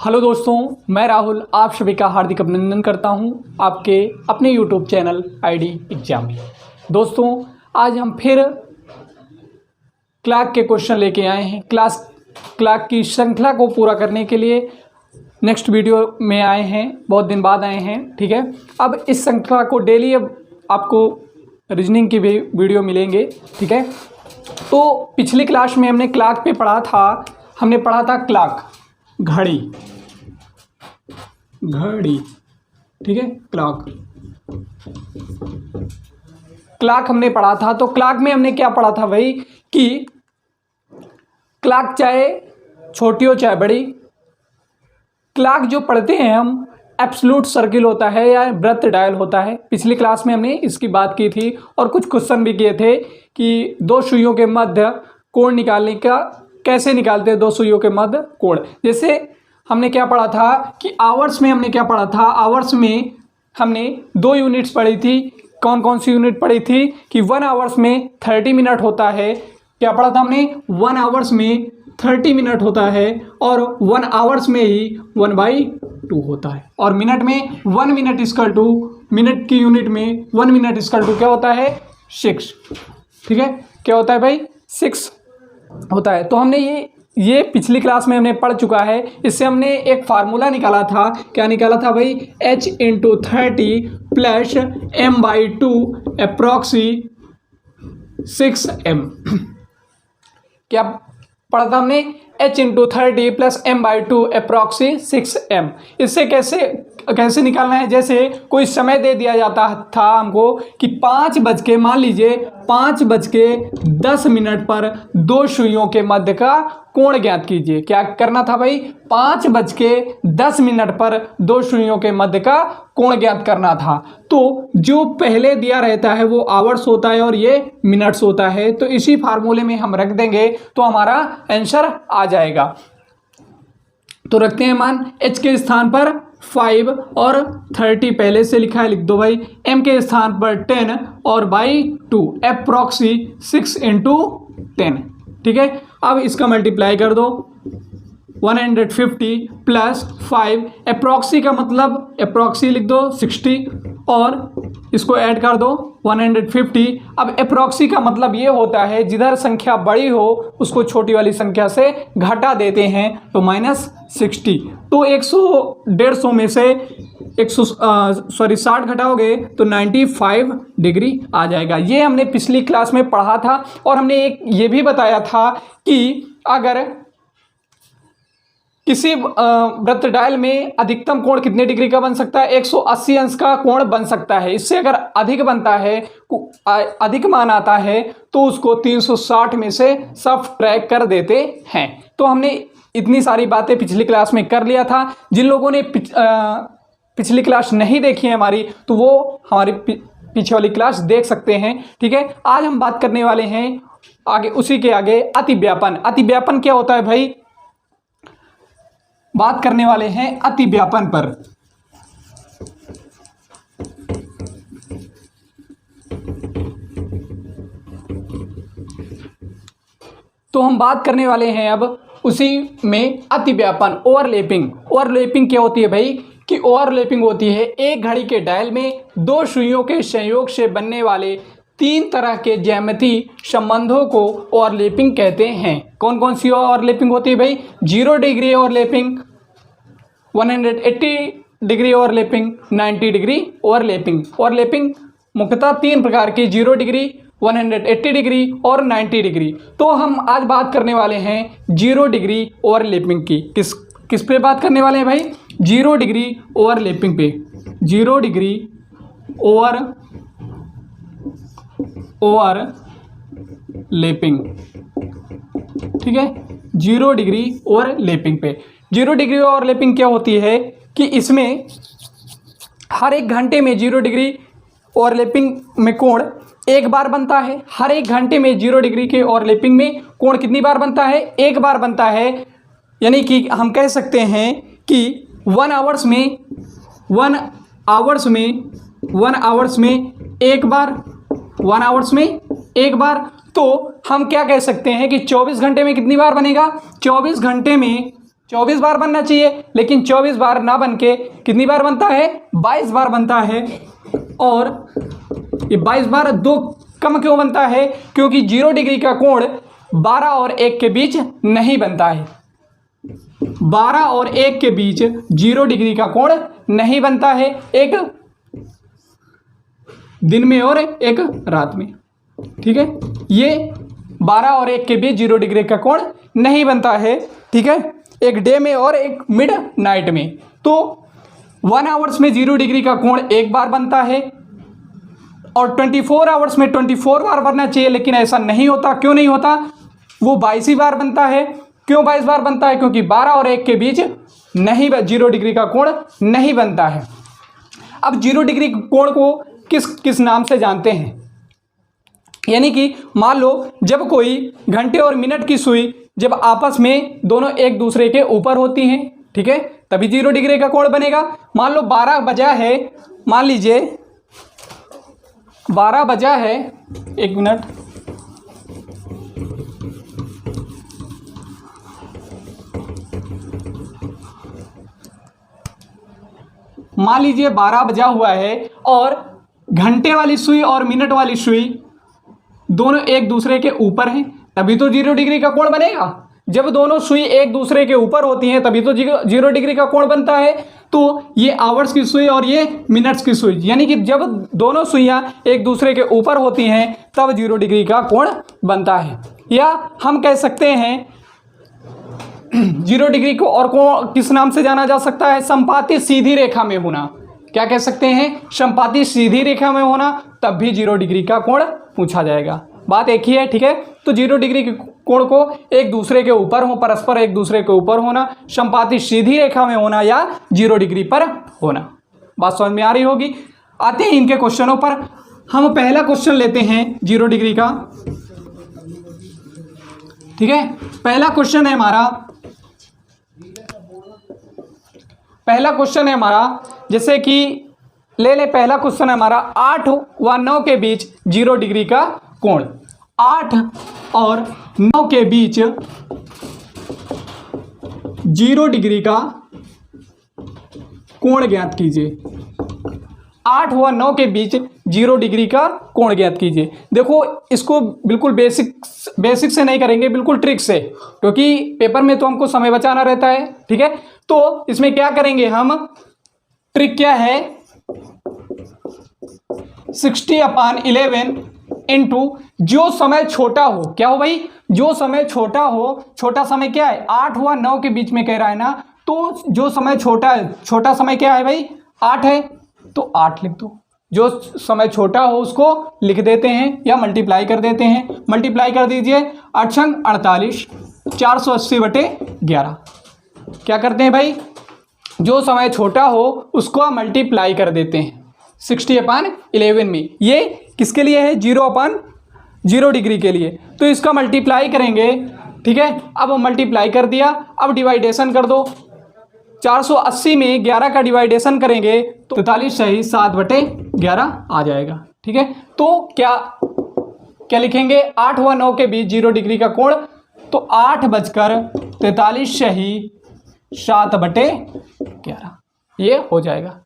Hello दोस्तों, मैं राहुल आप सभी का हार्दिक अभिनंदन करता हूं आपके अपने यूट्यूब चैनल आईडी एग्जाम में। दोस्तों, आज हम फिर क्लार्क के क्वेश्चन लेके आए हैं। क्लार्क की श्रृंखला को पूरा करने के लिए नेक्स्ट वीडियो में आए हैं, बहुत दिन बाद आए हैं। ठीक है, अब इस श्रृंखला को डेली अब आपको रीजनिंग की भी वीडियो मिलेंगे। ठीक है, तो पिछली क्लास में हमने क्लार्क पे पढ़ा था क्लॉक, घड़ी। ठीक है, क्लॉक हमने पढ़ा था। तो क्लॉक में हमने क्या पढ़ा था भाई कि क्लॉक चाहे छोटी हो चाहे बड़ी, क्लॉक जो पढ़ते हैं हम एब्सोल्यूट सर्किल होता है या वृत्त डायल होता है। पिछली क्लास में हमने इसकी बात की थी और कुछ क्वेश्चन भी किए थे कि दो सुइयों के मध्य कोण निकालने का कैसे निकालते हैं, दो सुइयों के मध्य कोण। जैसे हमने क्या पढ़ा था कि आवर्स में हमने क्या पढ़ा था, आवर्स में हमने 2 यूनिट्स पढ़ी थी। कौन कौन सी यूनिट पढ़ी थी कि 1 आवर्स में 30 मिनट होता है। क्या पढ़ा था हमने, 1 आवर्स में 30 मिनट होता है और 1 आवर्स में ही 1/2 होता है। और मिनट में 1 मिनट इक्वल टू, मिनट की यूनिट में 1 मिनट इक्वल टू क्या होता है, 6। ठीक है, क्या होता है भाई, 6 होता है। तो हमने ये पिछली क्लास में हमने पढ़ चुका है। इससे हमने एक फार्मूला निकाला था। क्या निकाला था भाई, h × 30 प्लस m/2 अप्रॉक्सी 6m। क्या पढ़ा था हमने, h × 30 प्लस m/2 अप्रॉक्सी 6m। इससे कैसे निकालना है, जैसे कोई समय दे दिया जाता था हमको कि 5 मान लीजिए 5:10 पर 2 सुइयों के मध्य का कोण ज्ञात कीजिए। क्या करना था भाई, 5:10 पर 2 सुइयों के मध्य का कोण ज्ञात करना था। तो जो पहले दिया रहता है वो आवर्स होता है और ये मिनट्स होता है। तो इसी फार्मूले में हम रख देंगे तो हमारा आंसर आ जाएगा। तो रखते हैं मान, h के स्थान पर 5 और 30 पहले से लिखा है, लिख दो भाई। m के स्थान पर 10 और बाई 2 अप्रॉक्सी 6 × 10। ठीक है, अब इसका मल्टीप्लाई कर दो, 150 प्लस 5 अप्रॉक्सी का मतलब अप्रॉक्सी लिख दो 60 और इसको ऐड कर दो 150। अब अप्रॉक्सी का मतलब ये होता है जिधर संख्या बड़ी हो उसको छोटी वाली संख्या से घटा देते हैं, तो -60। तो 150 में से 60 घटाओगे तो 95 डिग्री आ जाएगा। ये हमने पिछली क्लास में पढ़ा था। और हमने एक ये भी बताया था कि अगर किसी वृत्त डायल में अधिकतम कोण कितने डिग्री का बन सकता है, 180 अंश का कोण बन सकता है। इससे अगर अधिक बनता है, अधिक मान आता है तो उसको 360 में से सब्ट्रैक्ट कर देते हैं। तो हमने इतनी सारी बातें पिछली क्लास में कर लिया था। जिन लोगों ने पिछली क्लास नहीं देखी है हमारी, तो वो हमारी पीछे वाली क्लास देख सकते हैं। ठीक है, आज हम बात करने वाले हैं आगे, उसी के आगे अतिव्यापन। अतिव्यापन क्या होता है भाई, बात करने वाले हैं अतिव्यापन पर। तो हम बात करने वाले हैं अब उसी में अतिव्यापन, ओवरलैपिंग। ओवरलैपिंग क्या होती है भाई कि ओवरलैपिंग होती है एक घड़ी के डायल में 2 सुइयों के संयोग से बनने वाले 3 तरह के ज्यामितीय संबंधों को ओवरलैपिंग कहते हैं। कौन कौन सी ओवरलैपिंग होती है भाई, 0 degree overlapping, 180 degree overlapping, 90 degree overlapping. Overlapping मुख्यतः 3 प्रकार की, 0 डिग्री, 180 डिग्री और 90 डिग्री। तो हम आज बात करने वाले हैं 0 डिग्री ओवरलैपिंग की। किस पे बात करने वाले हैं भाई, 0 डिग्री ओवरलैपिंग पे। 0 डिग्री ओवरलैपिंग, ठीक है, 0 डिग्री ओवरलैपिंग पे। 0 डिग्री ओवरलैपिंग क्या होती है कि इसमें हर 1 घंटे में 0 डिग्री ओवरलैपिंग में कोण एक बार बनता है। हर 1 घंटे में 0 डिग्री के ओवरलैपिंग में कोण कितनी बार बनता है, एक बार बनता है। यानी कि हम कह सकते हैं कि 1 आवर्स में एक बार, 1 आवर्स में एक बार। तो हम क्या कह सकते हैं कि 24 घंटे में कितनी बार बनेगा, 24 घंटे में 24 बार बनना चाहिए, लेकिन 24 बार ना बन के कितनी बार बनता है, 22 बार बनता है। और ये 22 बार दो कम क्यों बनता है, क्योंकि 0 डिग्री का कोण 12 और 1 के बीच नहीं बनता है। 12 और 1 के बीच 0 डिग्री का कोण नहीं बनता है, एक दिन में और एक रात में। ठीक है, ये 12 और 1 के बीच 0 डिग्री का कोण नहीं बनता है। ठीक है, एक डे में और एक मिड नाइट में। तो 1 आवर्स में 0 डिग्री का कोण एक बार बनता है और 24 आवर्स में 24 बार बनना चाहिए, लेकिन ऐसा नहीं होता। क्यों नहीं होता, वो 22 बार बनता है। क्यों 22 बार बनता है, क्योंकि 12 और 1 के बीच नहीं 0 डिग्री का कोण नहीं बनता है। अब 0 डिग्री कोण को किस किस नाम से जानते हैं, यानी कि मान लो जब कोई घंटे और मिनट की सुई जब आपस में दोनों एक दूसरे के ऊपर होती हैं, ठीक है, तभी 0 डिग्री का कोण बनेगा। मान लो 12 बजा है, मान लीजिए 12 बजा है, एक मिनट, मान लीजिए 12 बजा हुआ है और घंटे वाली सुई और मिनट वाली सुई दोनों एक दूसरे के ऊपर हैं, तभी तो 0 डिग्री का कोण बनेगा। जब दोनों सुई एक दूसरे के ऊपर होती हैं तभी तो 0 डिग्री का कोण बनता है। तो ये आवर्स की सुई और ये मिनट्स की सुई, यानी कि जब दोनों सुइयां एक दूसरे के ऊपर होती हैं तब 0 डिग्री का कोण बनता है। या हम कह सकते हैं 0 डिग्री को और को किस नाम से जाना जा सकता है, समपाती सीधी रेखा में होना। क्या कह सकते हैं, समपाती सीधी रेखा में होना, तब भी 0 डिग्री का कोण पूछा जाएगा। बात एक ही है। ठीक है, तो 0 डिग्री के कोण को एक दूसरे के ऊपर हो, परस्पर एक दूसरे के ऊपर होना, समपाती सीधी रेखा में होना या 0 डिग्री पर होना। बात समझ में आ रही होगी। आते हैं इनके क्वेश्चनों पर। हम पहला क्वेश्चन लेते हैं 0 डिग्री का। ठीक है, पहला क्वेश्चन है हमारा, जैसे कि ले ले, पहला क्वेश्चन है हमारा 8 व 9 के बीच 0 डिग्री का कोण। 8 और 9 के बीच 0 डिग्री का कोण ज्ञात कीजिए। 8 व 9 के बीच 0 डिग्री का कोण ज्ञात कीजिए। देखो, इसको बिल्कुल बेसिक से नहीं करेंगे, बिल्कुल ट्रिक से, क्योंकि पेपर में तो हमको समय बचाना रहता है। ठीक है, तो इसमें क्या करेंगे हम, ट्रिक क्या है, 60/11 इंटू जो समय छोटा हो। क्या हो भाई, जो समय छोटा हो, छोटा समय क्या है, 8 व 9 के बीच में कह रहा है ना, तो जो समय छोटा है, छोटा समय क्या है भाई, 8 है, तो 8 लिख दो। जो समय छोटा हो उसको लिख देते हैं या मल्टीप्लाई कर देते हैं। मल्टीप्लाई कर दीजिए, 8 छंग 48, 480/11। क्या करते हैं भाई, जो समय छोटा हो उसको मल्टीप्लाई कर देते हैं 60/11 में। ये किसके लिए है, 0/0 डिग्री के लिए, तो इसका मल्टीप्लाई करेंगे। ठीक है, अब मल्टीप्लाई कर दिया, अब डिवाइडेशन कर दो। 480 में 11 का डिवाइडेशन करेंगे तो 43 सही 7/11 आ जाएगा। ठीक है, तो क्या लिखेंगे, 8 व 9 के बीच 0 डिग्री का कोण, तो 8:43 सही 7/11 ये हो जाएगा।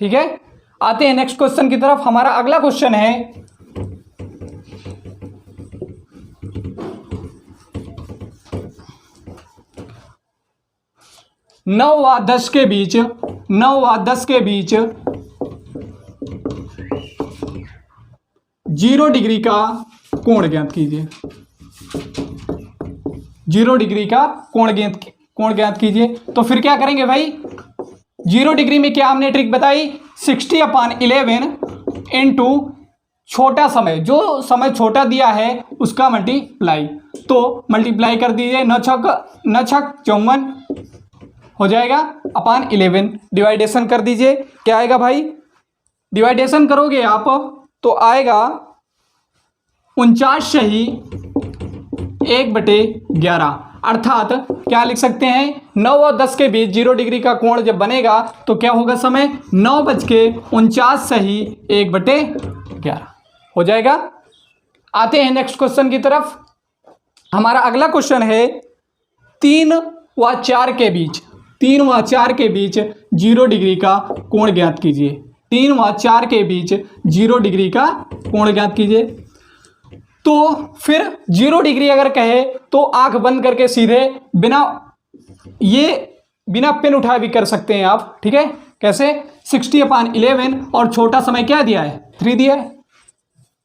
ठीक है, आते हैं नेक्स्ट क्वेश्चन की तरफ। हमारा अगला क्वेश्चन है 9 व 10 के बीच 0 डिग्री का कोण ज्ञात कीजिए। 0 डिग्री का कोण ज्ञात कीजिए। तो फिर क्या करेंगे भाई, 0 डिग्री में क्या हमने ट्रिक बताई, 60/11 इंटू छोटा समय, जो समय छोटा दिया है उसका मल्टीप्लाई। तो मल्टीप्लाई कर दीजिए, 9 छक 54 हो जाएगा /11। डिवाइडेशन कर दीजिए, क्या आएगा भाई, डिवाइडेशन करोगे आप तो आएगा 49 सही 1/11। अर्थात क्या लिख सकते हैं, 9 और 10 के बीच 0 डिग्री का कोण जब बनेगा तो क्या होगा समय, 9:49 सही 1/11 हो जाएगा। आते हैं नेक्स्ट क्वेश्चन की तरफ। हमारा अगला क्वेश्चन है 3 व 4 के बीच 3 व 4 के बीच 0 डिग्री का कोण ज्ञात कीजिए। 3 व 4 के बीच 0 डिग्री का कोण ज्ञात कीजिए। तो फिर 0 डिग्री अगर कहे तो आंख बंद करके सीधे बिना पेन उठाए भी कर सकते हैं आप, ठीक है। कैसे? 60/11 और छोटा समय क्या दिया है? 3 दिया है।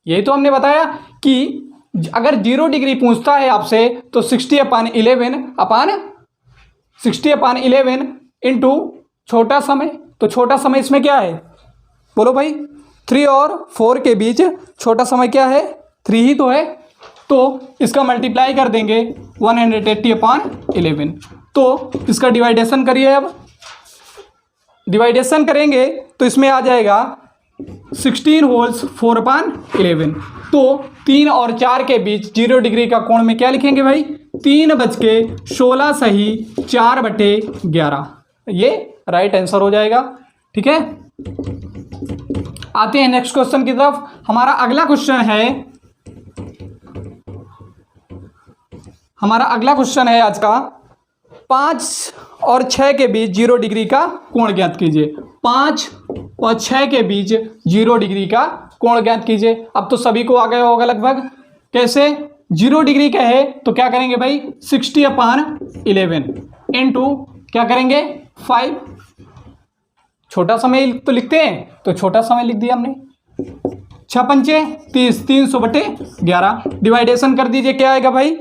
यही तो हमने बताया कि अगर 0 डिग्री पूछता है आपसे तो 60/11 इंटू छोटा समय। तो छोटा समय इसमें क्या है? बोलो भाई, 3 और 4 के बीच छोटा समय क्या है? 3 ही तो है। तो इसका मल्टीप्लाई कर देंगे 180/11। तो इसका डिवाइडेशन करिए। अब डिवाइडेशन करेंगे तो इसमें आ जाएगा 16 होल्स 4/11। तो 3 और 4 के बीच 0 डिग्री का कोण में क्या लिखेंगे भाई? 3:16 सही 4/11। ये राइट आंसर हो जाएगा, ठीक है। आते हैं नेक्स्ट क्वेश्चन की तरफ। हमारा अगला क्वेश्चन है आज का 5 और 6 के बीच 0 डिग्री का कोण ज्ञात कीजिए। 5 और 6 के बीच 0 डिग्री का कोण ज्ञात कीजिए। अब तो सभी को आ गया होगा लगभग। कैसे? 0 डिग्री का है तो क्या करेंगे भाई? 60/11 इंटू क्या करेंगे? 5। छोटा समय तो लिखते हैं, तो छोटा समय लिख दिया हमने। 6×5 30, 300/11। डिवाइडेशन कर दीजिए, क्या आएगा भाई?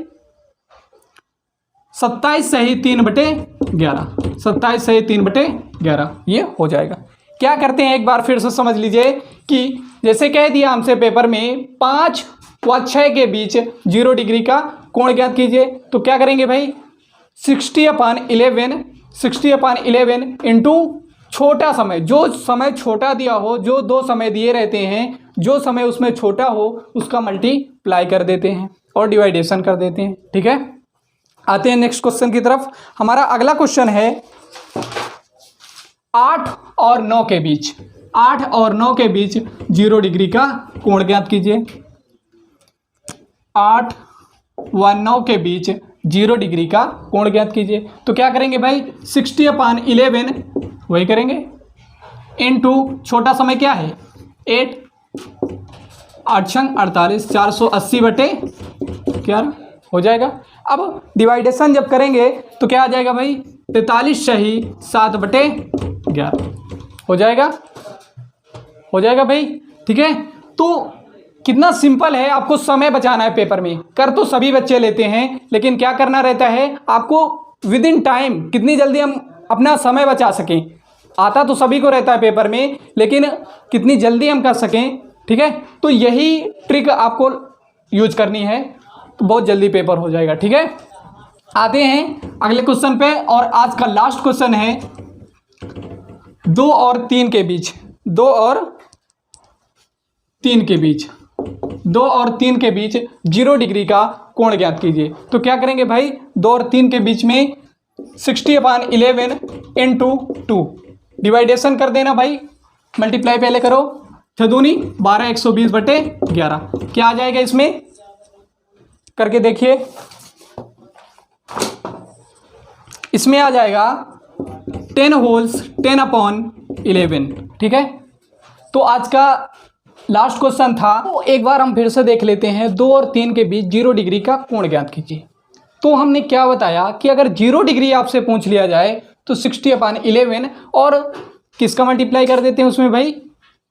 27 सही 3/11। 27 सही 3/11 ये हो जाएगा। क्या करते हैं एक बार फिर से समझ लीजिए कि जैसे कह दिया हमसे पेपर में 5 व 6 के बीच 0 डिग्री का कोण ज्ञात कीजिए। तो क्या करेंगे भाई? 60/11 इंटू छोटा समय। जो समय छोटा दिया हो, जो 2 समय दिए रहते हैं, जो समय उसमें छोटा हो उसका मल्टीप्लाई कर देते हैं और डिवाइडेशन कर देते हैं, ठीक है। आते हैं नेक्स्ट क्वेश्चन की तरफ। हमारा अगला क्वेश्चन है 8 और 9 के बीच 0 डिग्री का कोण ज्ञात कीजिए। 8 व 9 के बीच 0 डिग्री का कोण ज्ञात कीजिए। तो क्या करेंगे भाई? 60/11 वही करेंगे इंटू छोटा समय क्या है? 8 8 48 480/11 हो जाएगा। अब डिवाइडेशन जब करेंगे तो क्या आ जाएगा भाई? 43 सही 7/11 हो जाएगा भाई, ठीक है। तो कितना सिंपल है। आपको समय बचाना है पेपर में। कर तो सभी बच्चे लेते हैं, लेकिन क्या करना रहता है आपको? विद इन टाइम कितनी जल्दी हम अपना समय बचा सकें। आता तो सभी को रहता है पेपर में, लेकिन कितनी जल्दी हम कर सकें, ठीक है। तो यही ट्रिक आपको यूज करनी है, तो बहुत जल्दी पेपर हो जाएगा, ठीक है। आते हैं अगले क्वेश्चन पे, और आज का लास्ट क्वेश्चन है 2 और 3 के बीच 2 और 3 के बीच 0 डिग्री का कोण ज्ञात कीजिए। तो क्या करेंगे भाई? 2 और 3 के बीच में 60/11 इंटू 2 डिवाइडेशन कर देना भाई। मल्टीप्लाई पहले करो। 6 दूनी 12 120/11 क्या आ जाएगा इसमें? करके देखिए। इसमें आ जाएगा 10 होल्स 10/11, ठीक है। तो आज का लास्ट क्वेश्चन था। तो एक बार हम फिर से देख लेते हैं। 2 और 3 के बीच 0 डिग्री का कोण ज्ञात कीजिए। तो हमने क्या बताया कि अगर 0 डिग्री आपसे पूछ लिया जाए तो 60/11 और किसका मल्टीप्लाई कर देते हैं उसमें भाई?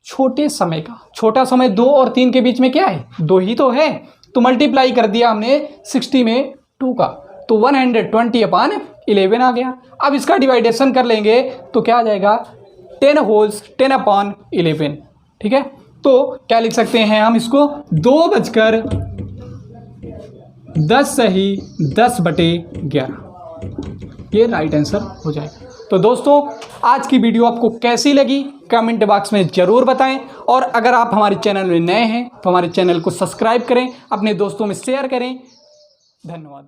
छोटे समय का। छोटा समय 2 और 3 के बीच में क्या है? 2 ही तो है। तो मल्टीप्लाई कर दिया हमने 60 में 2 का, तो 120/11 आ गया। अब इसका डिवाइडेशन कर लेंगे तो क्या आ जाएगा? 10 होल्स 10/11, ठीक है। तो क्या लिख सकते हैं हम इसको? 2:10 सही 10/11 ये राइट आंसर हो जाएगा। तो दोस्तों आज की वीडियो आपको कैसी लगी कमेंट बॉक्स में ज़रूर बताएं, और अगर आप हमारे चैनल में नए हैं तो हमारे चैनल को सब्सक्राइब करें, अपने दोस्तों में शेयर करें। धन्यवाद।